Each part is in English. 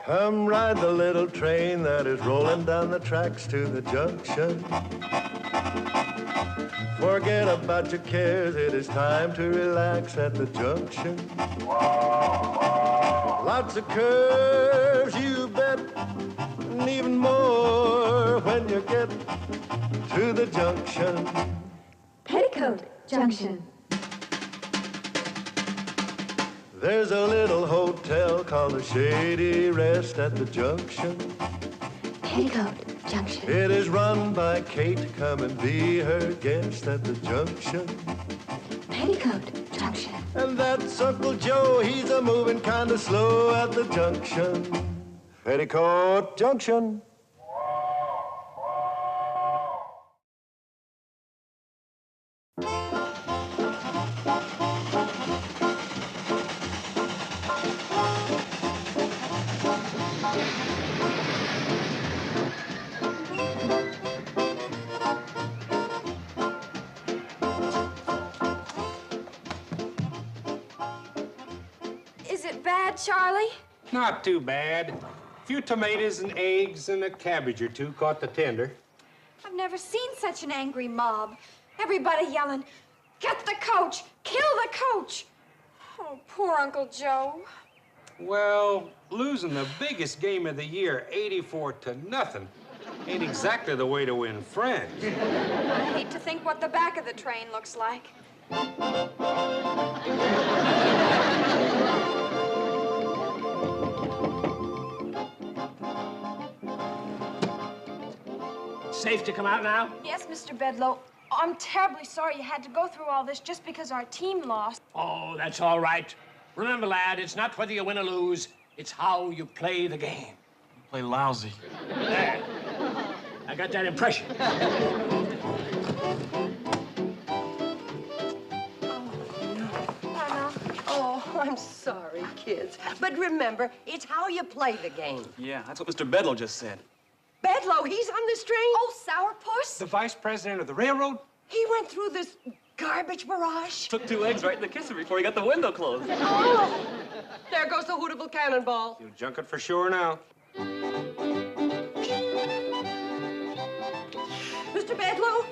Come ride the little train that is rolling down the tracks to the junction. Forget about your cares, it is time to relax at the junction. Lots of curves, you bet, and even more when you get to the junction. Petticoat Junction. There's a little hotel called the Shady Rest at the junction. Petticoat Junction. It is run by Kate. Come and be her guest at the junction. Petticoat Junction. And that's Uncle Joe. He's a moving kind of slow at the junction. Petticoat Junction. Is it bad, Charlie? Not too bad. A few tomatoes and eggs and a cabbage or two caught the tender. I've never seen such an angry mob. Everybody yelling, "Get the coach! Kill the coach!" Oh, poor Uncle Joe. Well, losing the biggest game of the year, 84-0, ain't exactly the way to win friends. I hate to think what the back of the train looks like. Safe to come out now? Yes, Mr. Bedloe. I'm terribly sorry you had to go through all this just because our team lost. Oh, that's all right. Remember, lad, it's not whether you win or lose, it's how you play the game. Play lousy. There. I got that impression. Oh, I'm sorry, kids. But remember, it's how you play the game. Yeah, that's what Mr. Bedloe just said. Bedloe, he's on this train? Oh, sourpuss? The vice president of the railroad? He went through this garbage barrage. Took 2 eggs right in the kisser before he got the window closed. Oh, there goes the Hooterville Cannonball. You junk it for sure now. Mr. Bedloe,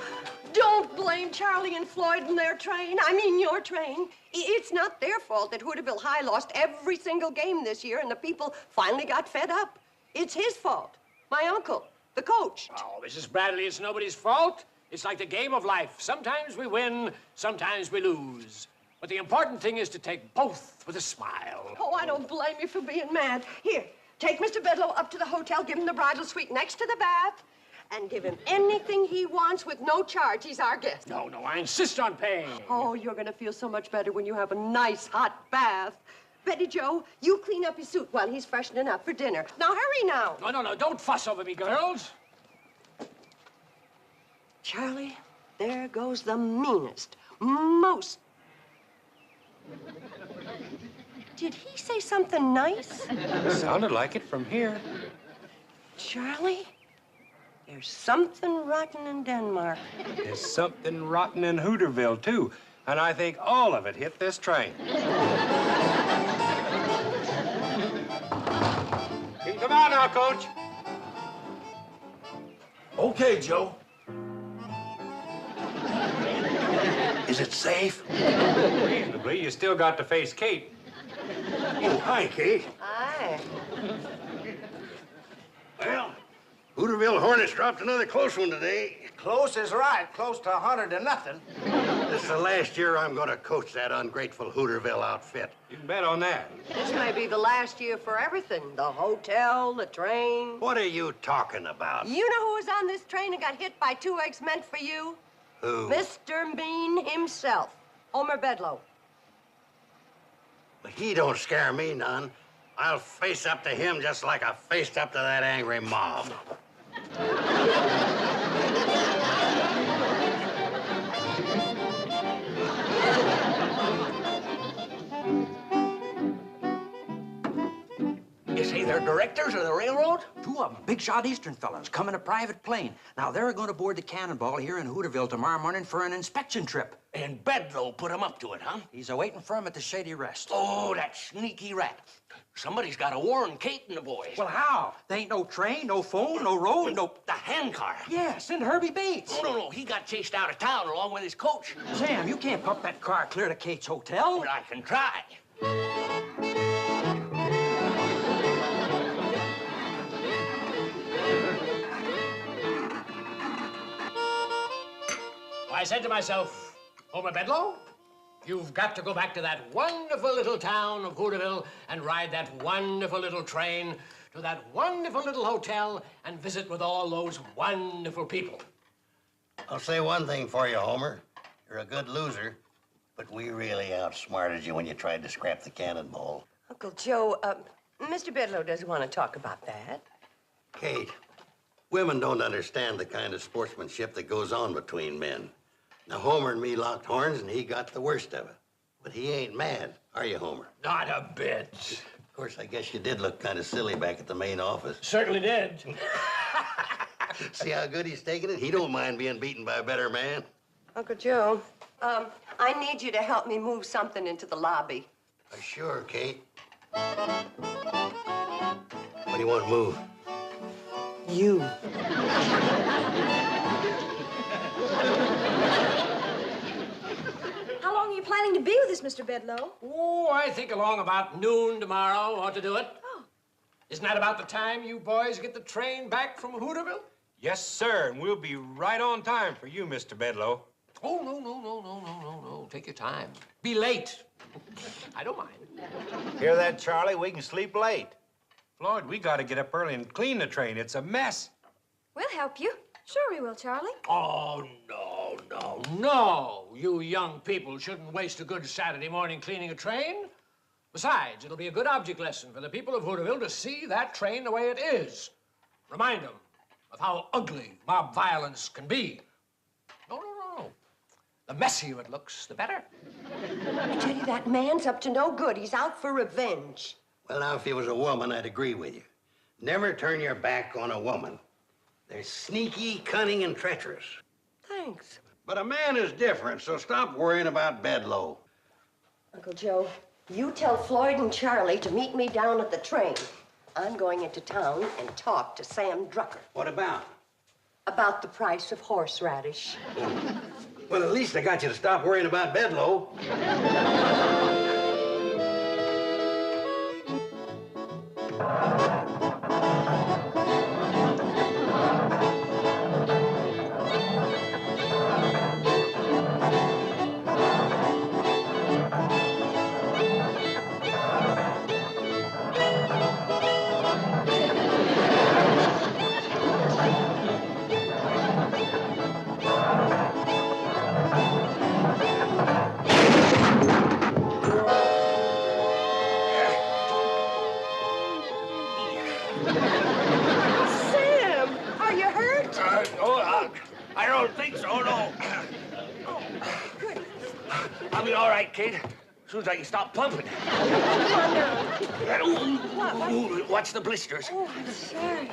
don't blame Charley and Floyd and their train. I mean your train. It's not their fault that Hooterville High lost every single game this year and the people finally got fed up. It's his fault. My uncle, the coach. Oh, Mrs. Bradley, it's nobody's fault. It's like the game of life. Sometimes we win, sometimes we lose. But the important thing is to take both with a smile. Oh, I don't blame you for being mad. Here, take Mr. Bedloe up to the hotel, give him the bridal suite next to the bath, and give him anything he wants with no charge. He's our guest. No, I insist on paying. Oh, you're gonna feel so much better when you have a nice hot bath. Betty Jo, you clean up his suit while he's freshening up for dinner. Now, hurry now. No, don't fuss over me, girls. Charlie, there goes the meanest, most... Did he say something nice? Sounded like it from here. Charlie, there's something rotten in Denmark. There's something rotten in Hooterville, too. And I think all of it hit this train. You can come out now, Coach. Okay, Joe. Is it safe? Reasonably, you still got to face Kate. Oh, hi, Kate. Aye. Well, Hooterville Hornets dropped another close one today. Close is right. Close to 100-0. This is the last year I'm going to coach that ungrateful Hooterville outfit. You can bet on that. This may be the last year for everything. The hotel, the train. What are you talking about? You know who was on this train and got hit by 2 eggs meant for you? Who? Mr. Mean himself, Homer Bedloe. He don't scare me none. I'll face up to him just like I faced up to that angry mob. You see they're directors of the railroad? Two of them, big shot Eastern fellas, come in a private plane. Now, they're going to board the Cannonball here in Hooterville tomorrow morning for an inspection trip. And Bedloe put him up to it, huh? He's awaiting for him at the Shady Rest. Oh, that sneaky rat. Somebody's got to warn Kate and the boys. Well, how? There ain't no train, no phone, no road, no... The handcar. Yeah, send Herbie Bates. No. He got chased out of town along with his coach. Sam, you can't pump that car clear to Kate's hotel. But I can try. I said to myself, Homer Bedloe, you've got to go back to that wonderful little town of Hooterville and ride that wonderful little train to that wonderful little hotel and visit with all those wonderful people. I'll say one thing for you, Homer. You're a good loser, but we really outsmarted you when you tried to scrap the Cannonball. Uncle Joe, Mr. Bedloe doesn't want to talk about that. Kate, women don't understand the kind of sportsmanship that goes on between men. Now, Homer and me locked horns, and he got the worst of it. But he ain't mad, are you, Homer? Not a bit. Of course, I guess you did look kind of silly back at the main office. Certainly did. See how good he's taking it? He don't mind being beaten by a better man. Uncle Joe, I need you to help me move something into the lobby. Sure, Kate. What do you want to move? You. How long are you planning to be with us, Mr. Bedloe? Oh, I think along about noon tomorrow ought to do it. Oh. Isn't that about the time you boys get the train back from Hooterville? Yes, sir, and we'll be right on time for you, Mr. Bedloe. Oh, no. Take your time. Be late. I don't mind. Hear that, Charlie? We can sleep late. Floyd, we got to get up early and clean the train. It's a mess. We'll help you. Sure we will, Charlie. Oh, no. You young people shouldn't waste a good Saturday morning cleaning a train. Besides, it'll be a good object lesson for the people of Hooterville to see that train the way it is. Remind them of how ugly mob violence can be. No. The messier it looks, the better. I tell you, that man's up to no good. He's out for revenge. Well, now, if he was a woman, I'd agree with you. Never turn your back on a woman. They're sneaky, cunning, and treacherous. Thanks. But a man is different, so stop worrying about Bedloe. Uncle Joe, you tell Floyd and Charlie to meet me down at the train. I'm going into town and talk to Sam Drucker. What about? About the price of horseradish. Well, at least I got you to stop worrying about Bedloe. I don't think so, no. I'll be all right, Kate, as soon as I can stop pumping. Watch the blisters. Oh, I'm sorry.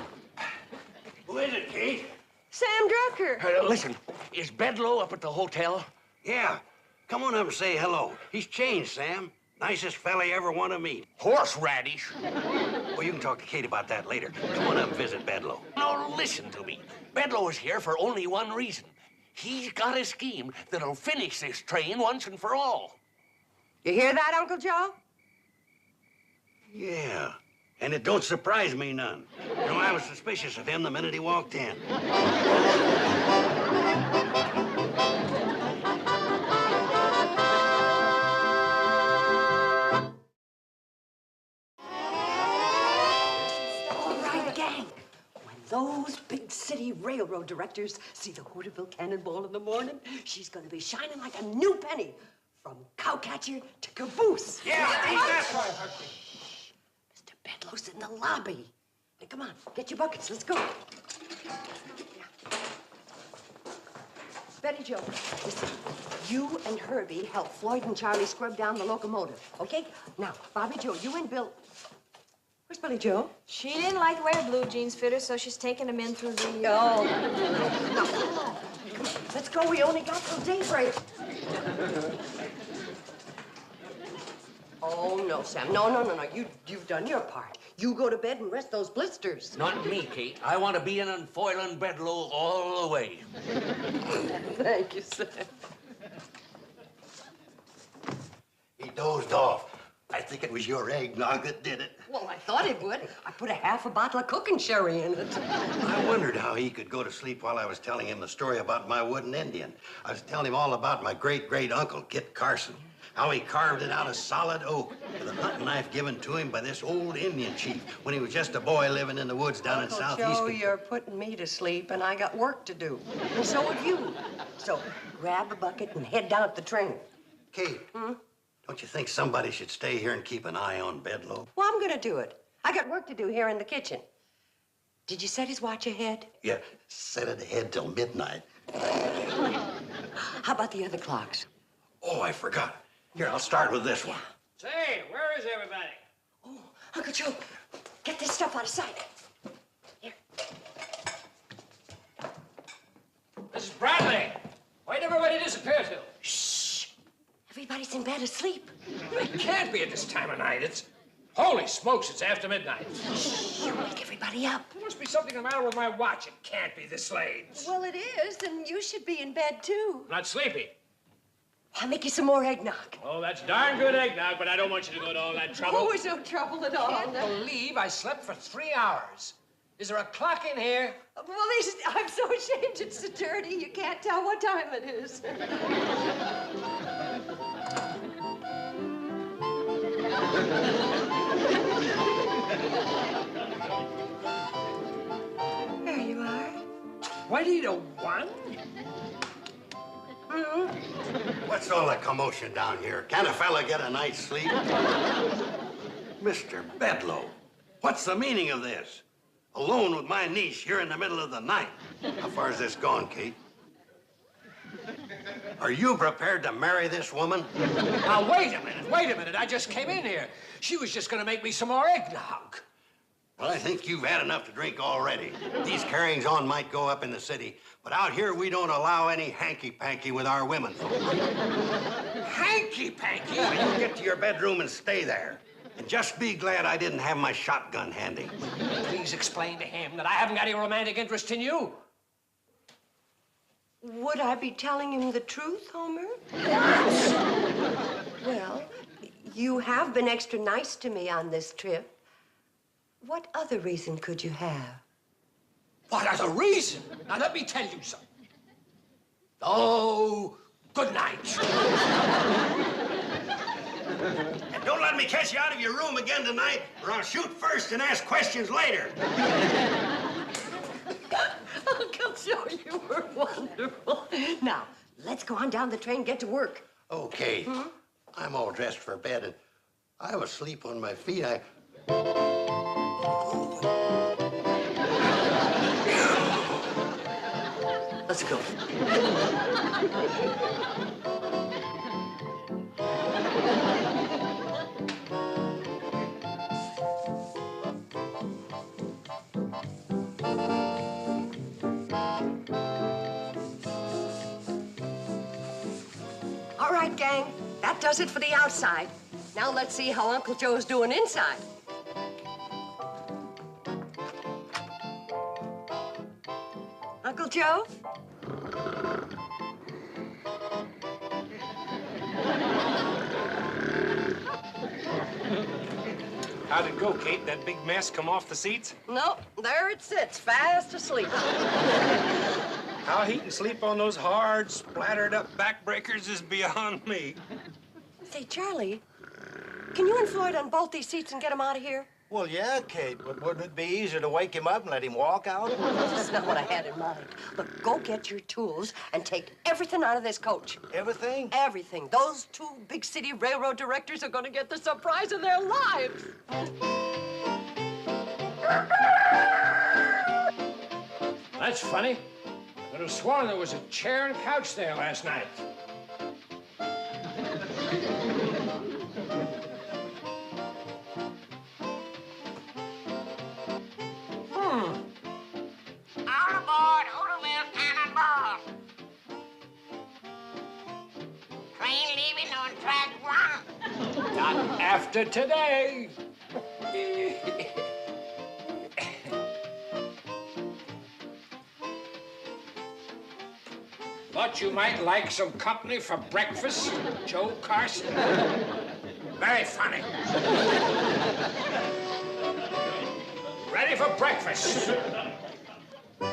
Who is it, Kate? Sam Drucker. Listen, is Bedloe up at the hotel? Yeah. Come on up and say hello. He's changed, Sam. Nicest fella you ever want to meet. Horseradish? Well, you can talk to Kate about that later. Come on up and visit Bedloe. No, listen to me. Bedloe is here for only one reason. He's got a scheme that'll finish this train once and for all. You hear that, Uncle Joe? Yeah. And it don't surprise me none. You know, I was suspicious of him the minute he walked in. Those big city railroad directors see the Hooterville Cannonball in the morning, she's gonna be shining like a new penny, from cowcatcher to caboose. Yeah, that's right. Mr. Bedloe's in the lobby. Hey, come on, get your buckets, let's go. Betty Jo, listen, you and Herbie help Floyd and Charlie scrub down the locomotive, okay? Now, Bobby Joe, you and Bill... Where's Billy Joe? She didn't like the way her blue jeans fit her, so she's taking them in through the... Oh. Now, come on. Let's go. We only got till daybreak. Oh, no, Sam. No. You've done your part. You go to bed and rest those blisters. Not me, Kate. I want to be in and foiling Bedloe all the way. Thank you, Sam. He dozed off. I think it was your eggnog that did it. Well, I thought it would. I put half a bottle of cooking sherry in it. I wondered how he could go to sleep while I was telling him the story about my wooden Indian. I was telling him all about my great-great-uncle, Kit Carson, how he carved it out of solid oak with a hunting knife given to him by this old Indian chief when he was just a boy living in the woods down in southeast. Joe, you're putting me to sleep, and I got work to do. And so have you. So grab a bucket and head down to the train. Kate, don't you think somebody should stay here and keep an eye on Bedloe? Well, I'm gonna do it. I got work to do here in the kitchen. Did you set his watch ahead? Yeah, set it ahead till midnight. How about the other clocks? Oh, I forgot. Here, I'll start with this one. Say, where is everybody? Oh, Uncle Joe, get this stuff out of sight. Here. Mrs. Bradley, why'd everybody disappear till? Shh. Everybody's in bed asleep. It can't be at this time of night. It's... Holy smokes, it's after midnight. Shh, you wake everybody up. There must be something the matter with my watch. It can't be this late. Well, it is, and you should be in bed, too. I'm not sleepy. I'll make you some more eggnog. Oh, that's darn good eggnog, but I don't want you to go to all that trouble. Oh, it's no trouble at all. I can't believe I slept for 3 hours. Is there a clock in here? Well, I'm so ashamed it's so dirty, you can't tell what time it is. There you are. Juanita, one? What's all the commotion down here? Can a fella get a night's sleep? Mr. Bedloe, what's the meaning of this? Alone with my niece here in the middle of the night. How far is this gone, Kate? Are you prepared to marry this woman? Now, wait a minute. I just came in here. She was just gonna make me some more eggnog. Well, I think you've had enough to drink already. These carryings on might go up in the city, but out here we don't allow any hanky-panky with our women folk. Hanky-panky? You get to your bedroom and stay there. And just be glad I didn't have my shotgun handy. Please explain to him that I haven't got any romantic interest in you. Would I be telling him the truth, Homer? Well, you have been extra nice to me on this trip. What other reason could you have? What other reason? Now, let me tell you something. Oh, good night. And don't let me catch you out of your room again tonight, or I'll shoot first and ask questions later. Uncle Joe, you were wonderful. Now, let's go on down the train and get to work. Okay. I'm all dressed for bed, and I was asleep on my feet. Let's go. All right, gang. That does it for the outside. Now let's see how Uncle Joe's doing inside. Uncle Joe? How'd it go, Kate? That big mess come off the seats? Nope, there it sits, fast asleep. How he can sleep on those hard, splattered up backbreakers is beyond me. Say, Charlie, can you and Floyd unbolt these seats and get him out of here? Well, yeah, Kate, but wouldn't it be easier to wake him up and let him walk out? That's not what I had in mind. Look, go get your tools and take everything out of this coach. Everything? Everything. Those two big city railroad directors are going to get the surprise of their lives. That's funny. I could have sworn there was a chair and couch there last night. After today. Thought you might like some company for breakfast, Joe Carson? Very funny. Ready for breakfast. The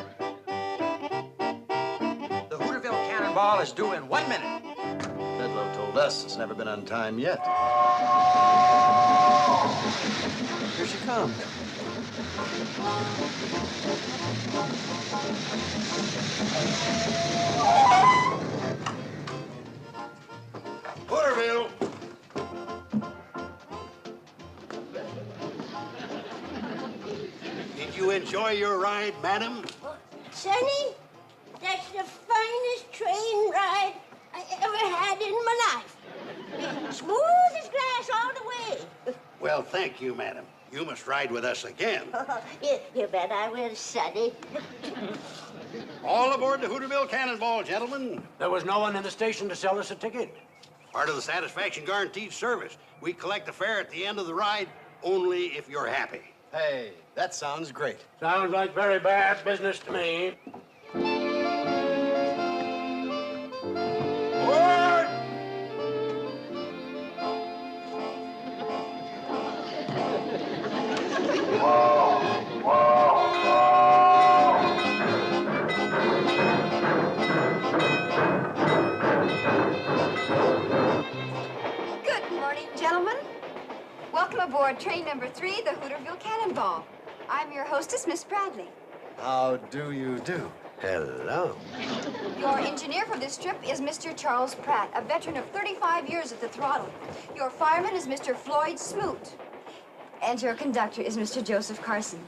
Hooterville Cannonball is due in 1 minute. Bedloe told us it's never been on time yet. Here she comes. Hooterville! Did you enjoy your ride, madam? Sonny, that's the finest train ride I ever had in my life. Smooth as glass all the way. Well, thank you, madam. You must ride with us again. You bet I will, Sonny. All aboard the Hooterville Cannonball, gentlemen. There was no one in the station to sell us a ticket. Part of the satisfaction guaranteed service. We collect the fare at the end of the ride only if you're happy. Hey, that sounds great. Sounds like very bad business to me. Good morning, gentlemen. Welcome aboard train number 3, the Hooterville Cannonball. I'm your hostess, Miss Bradley. How do you do? Hello. Your engineer for this trip is Mr. Charles Pratt, a veteran of 35 years at the throttle. Your fireman is Mr. Floyd Smoot. And your conductor is Mr. Joseph Carson.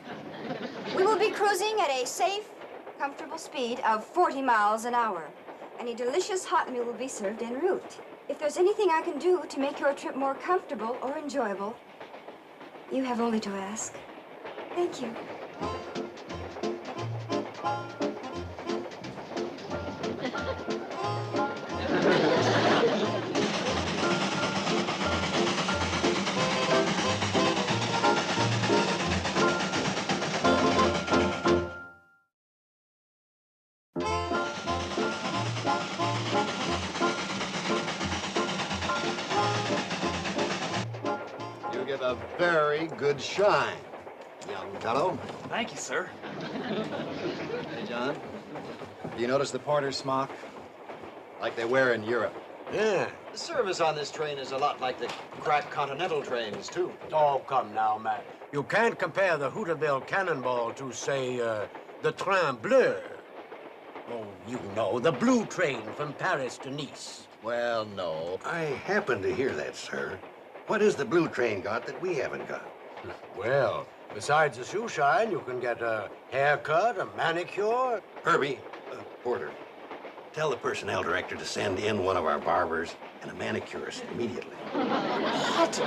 We will be cruising at a safe, comfortable speed of 40 miles an hour. And a delicious hot meal will be served en route. If there's anything I can do to make your trip more comfortable or enjoyable, you have only to ask. Thank you. You give a very good shine, young fellow. Thank you, sir. Hey, John, do you notice the porter's smock? Like they wear in Europe. Yeah. The service on this train is a lot like the crack continental trains, too. Oh, come now, Matt. You can't compare the Hooterville Cannonball to, say, the Train Bleu. Oh, you know, the blue train from Paris to Nice. Well, no. I happen to hear that, sir. What has the blue train got that we haven't got? Well, besides the shoe shine, you can get a haircut, a manicure. Herbie, Porter, tell the personnel director to send in one of our barbers and a manicurist immediately. What?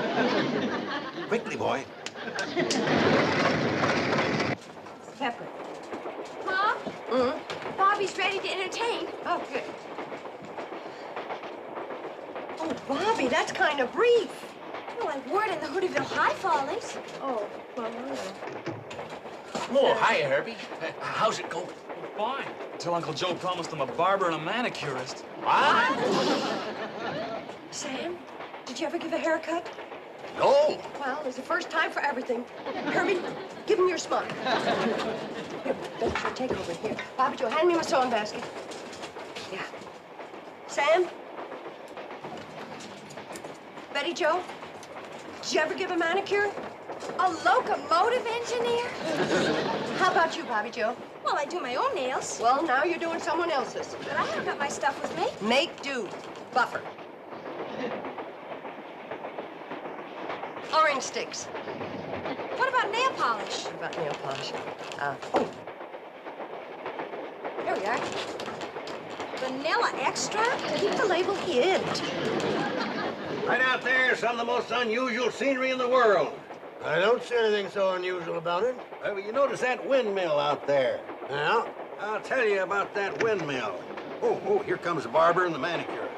Quickly, boy. Pepper. Mom? Bobby's ready to entertain. Oh, good. Oh, Bobby, that's kind of brief. Well, I wore it in the Hooterville High Follies. Oh, well, Oh, hi, Herbie. How's it going? Fine. Until Uncle Joe promised him a barber and a manicurist. What? Sam, did you ever give a haircut? No. Well, it's the first time for everything. Herbie, give him your smock. Here, let you take over here. Bobby Joe, hand me my sewing basket. Yeah. Sam? Betty Joe? Did you ever give a manicure? A locomotive engineer? How about you, Bobby Joe? Well, I do my own nails. Well, now you're doing someone else's. But I haven't got my stuff with me. Make do. Buffer. Orange sticks. What about nail polish? What about nail polish? Oh. Here we are. Vanilla extra? Keep the label hid. Right out there is some of the most unusual scenery in the world. I don't see anything so unusual about it. Well, you notice that windmill out there? Yeah? I'll tell you about that windmill. Oh, here comes the barber and the manicure.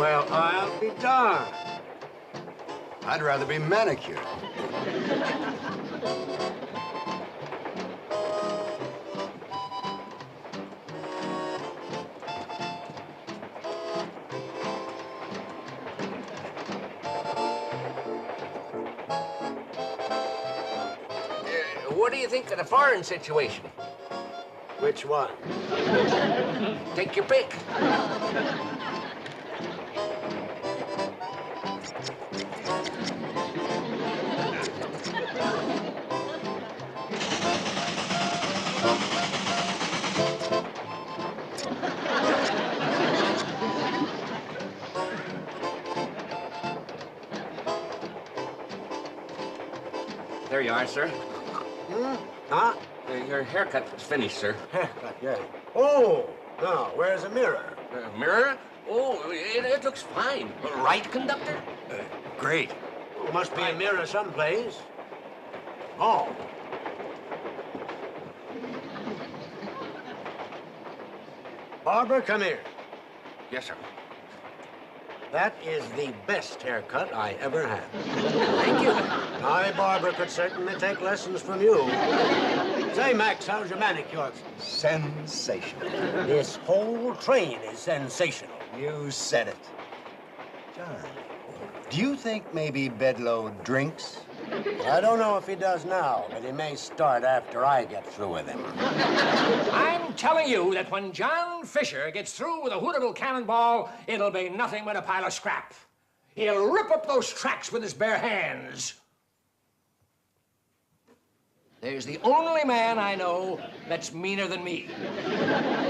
Well, I'll be darned. I'd rather be manicured. What do you think of the foreign situation? Which one? Take your pick. There you are, sir. Huh? Your haircut is finished, sir. Haircut, yeah. Oh, now, where's the mirror? Mirror? Oh, it looks fine. Right, conductor? Great. Oh, must be a mirror someplace. Oh. Barbara, come here. Yes, sir. That is the best haircut I ever had. Thank you. I, Barbara, could certainly take lessons from you. Say, Max, how's your manicure? Sensational. This whole train is sensational. You said it. John, do you think maybe Bedloe drinks? I don't know if he does now, but he may start after I get through with him. I'm telling you that when John Fisher gets through with a Hooterville Cannonball, it'll be nothing but a pile of scrap. He'll rip up those tracks with his bare hands. There's the only man I know that's meaner than me.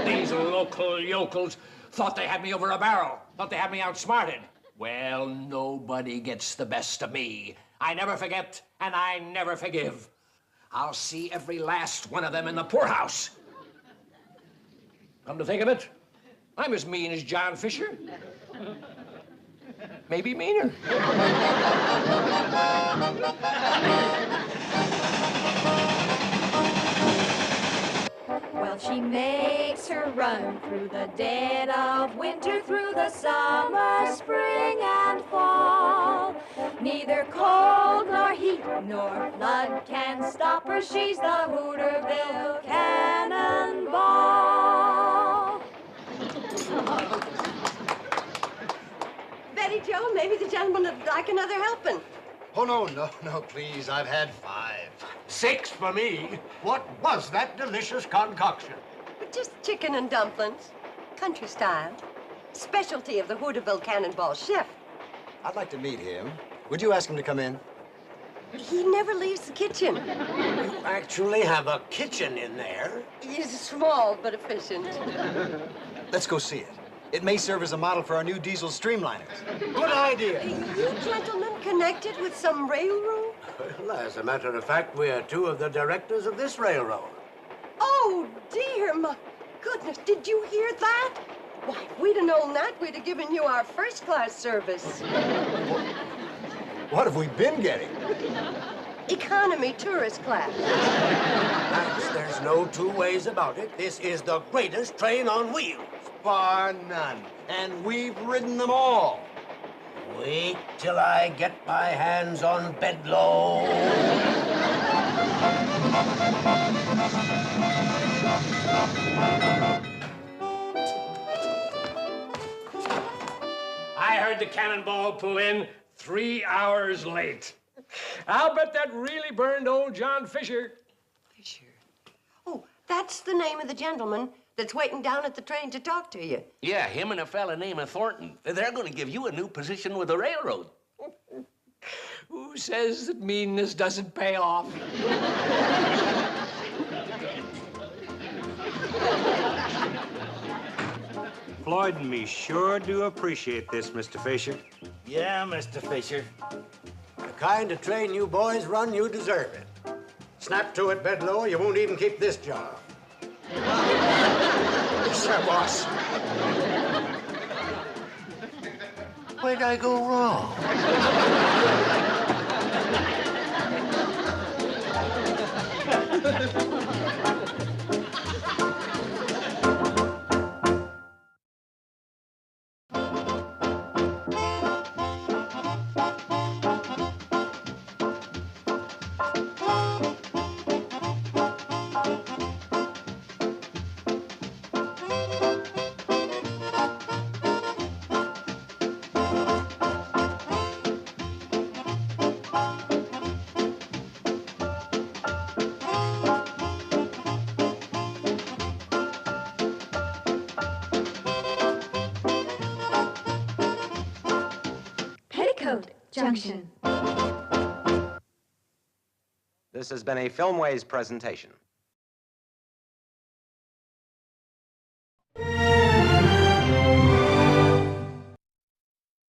These local yokels thought they had me over a barrel, thought they had me outsmarted. Well, nobody gets the best of me. I never forget, and I never forgive. I'll see every last one of them in the poorhouse. Come to think of it, I'm as mean as John Fisher. Maybe meaner. Well, she makes her run through the dead of winter, through the summer, spring, and fall. Neither cold nor heat nor flood can stop her. She's the Hooterville Cannonball. Betty Jo, maybe the gentleman would like another helping. Oh, no, please. I've had 5. 6 for me. What was that delicious concoction? Just chicken and dumplings, country style. Specialty of the Hooterville Cannonball chef. I'd like to meet him. Would you ask him to come in? He never leaves the kitchen. You actually have a kitchen in there? He's small but efficient. Let's go see it. It may serve as a model for our new diesel streamliners. Good idea. You gentlemen connected with some railroad? Well, as a matter of fact, we're 2 of the directors of this railroad. Oh, dear, my goodness, did you hear that? Why, if we'd have known that, we'd have given you our first-class service. What have we been getting? Economy tourist class. Max, there's no 2 ways about it. This is the greatest train on wheels. Bar none. And we've ridden them all. Wait till I get my hands on Bedloe. I heard the Cannonball pull in 3 hours late. I'll bet that really burned old John Fisher. Fisher? Oh, that's the name of the gentleman that's waiting down at the train to talk to you. Yeah, him and a fella named Thornton. They're going to give you a new position with the railroad. Who says that meanness doesn't pay off? Floyd and me sure do appreciate this, Mr. Fisher. Yeah, Mr. Fisher. The kind of train you boys run, you deserve it. Snap to it, Bedloe, you won't even keep this job. Yes, sir, boss. Where'd I go wrong? Junction. This has been a Filmways presentation.